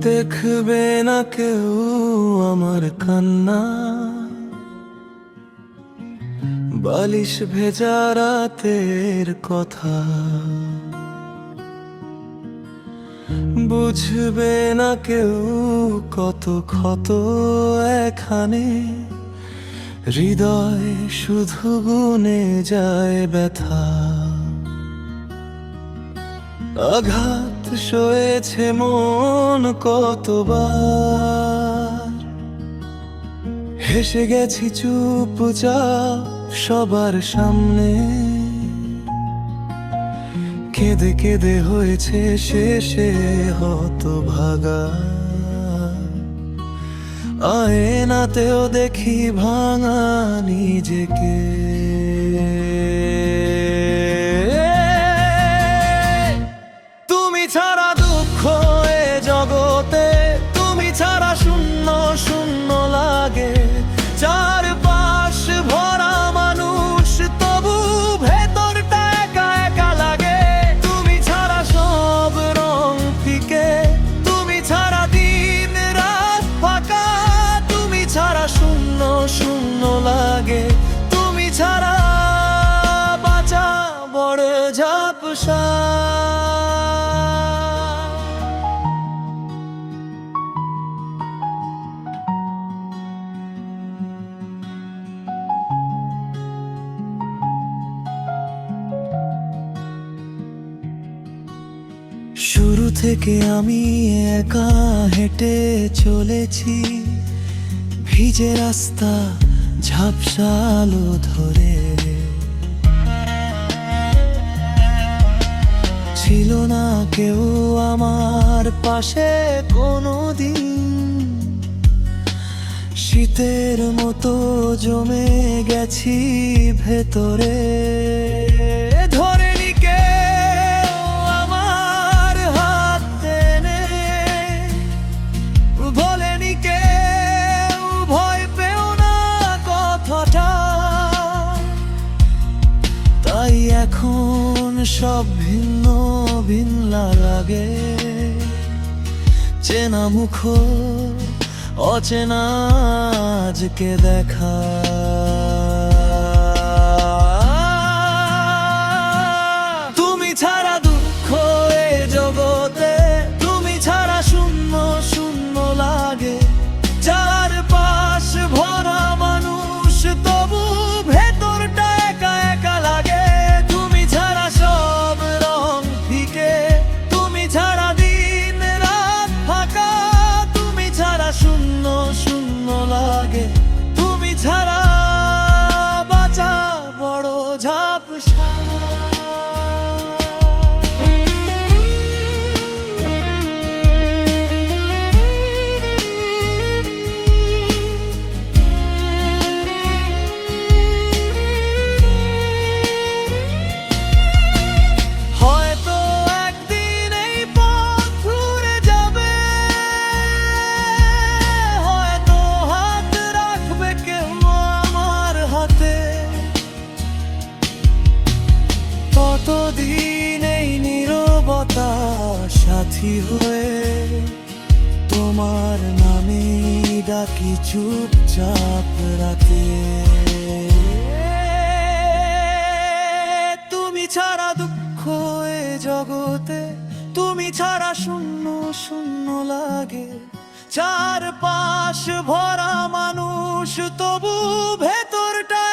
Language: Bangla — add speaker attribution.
Speaker 1: দেখবে না কেউ আমার কান্না, বালিশ ভেজা রাতের কথা। বুঝবে না কেউ কত ক্ষত এখানে, হৃদয় শুধু গুনে যায় ব্যথা। আঘাত সয়েছে মন কতবার, হেসে গেছি চুপচাপ সবার সামনে। কেঁদে কেঁদে হয়েছে শেষে হতভাগা, আয়নাতেও দেখি ভাঙা নিজেকে। তুমি ছাড়া দুঃখ এ জগতে, তুমি ছাড়া শূন্য শূন্য লাগে। চারপাশ ভরা মানুষ, তবু ভেতরটা একা একা লাগে। তুমি ছাড়া সব রং ফিকে, তুমি ছাড়া দিন রাত ফাঁকা। তুমি ছাড়া শূন্য শূন্য লাগে, তুমি ছাড়া বাঁচা বড় ঝাপসা। শুরু থেকে আমি একা হেঁটে চলেছি, ভিজে রাস্তা ঝাপসা আলো ধরে। ছিল না কেউ আমার পাশে কোনোদিন, শীতের মতো জমে গেছি ভেতরে। ধরেনি কেউ আমার হাত টেনে, বলেনি কেউ ভয় পেও না কথাটা। তাই এখন সব ভিন্ন ভিন্ন লাগে, চেনা মুখ অচেনা আজকে দেখা। তুমি ছাড়া দুঃখ এ জগতে, তুমি ছাড়া শূন্য শূন্য লাগে। চারপাশ ভরা মানুষ, তবু ভেতরটা একা একা লাগে। তুমি ছাড়া সব রং ফিকে, তুমি ছাড়া দিন রাত ফাঁকা। তুমি ছাড়া শূন্য শূন্য লাগে, তুমি ছাড়া বাঁচা বড় ঝাপসা। হয়তো একদিন এই পথ ঘুরে যাবে, হয়তো হাত রাখবে কেউ আমার হাতে। কতদিন এই নীরবতা সাথী হয়ে, তোমার নামে ডাকি চুপচাপ রাতে। তুমি ছাড়া দুঃখ এ জগতে, তুমি ছাড়া শূন্য শূন্য লাগে। চারপাশ ভরা মানুষ, তবু ভেতরটা